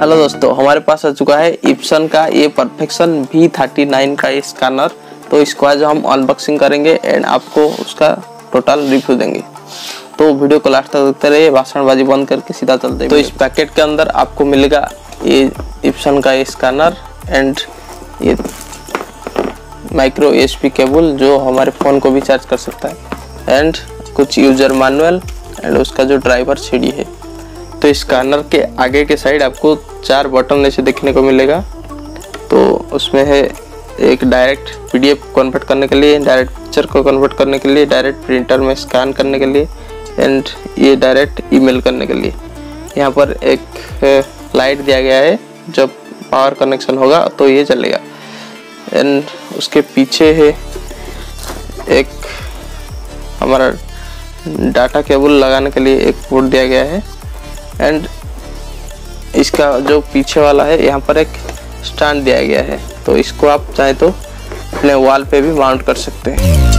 Hello दोस्तों, हमारे पास आ चुका है इप्सन का ये परफेक्शन V39 का स्कैनर। तो इसको आज हम अनबॉक्सिंग करेंगे एंड आपको उसका टोटल रिव्यू देंगे। तो वीडियो को लास्ट तक देखते रहिए, भाषणबाजी बंद करके सीधा चलते हैं। तो इस पैकेट के अंदर आपको मिलेगा ये इप्सन का स्कैनर एंड ये माइक्रो USB केबल जो हमारे फ़ोन को भी चार्ज कर सकता है एंड कुछ यूज़र मैनुअल एंड उसका जो ड्राइवर CD है। तो स्कैनर के आगे के साइड आपको 4 बटन जैसे देखने को मिलेगा। तो उसमें है एक डायरेक्ट PDF कन्वर्ट करने के लिए, डायरेक्ट पिक्चर को कन्वर्ट करने के लिए, डायरेक्ट प्रिंटर में स्कैन करने के लिए एंड ये डायरेक्ट ईमेल करने के लिए। यहाँ पर एक लाइट दिया गया है, जब पावर कनेक्शन होगा तो ये चलेगा। एंड उसके पीछे है एक हमारा डाटा केबल लगाने के लिए एक पोर्ट दिया गया है एंड इसका जो पीछे वाला है यहाँ पर एक स्टैंड दिया गया है। तो इसको आप चाहे तो अपने वॉल पे भी माउंट कर सकते हैं।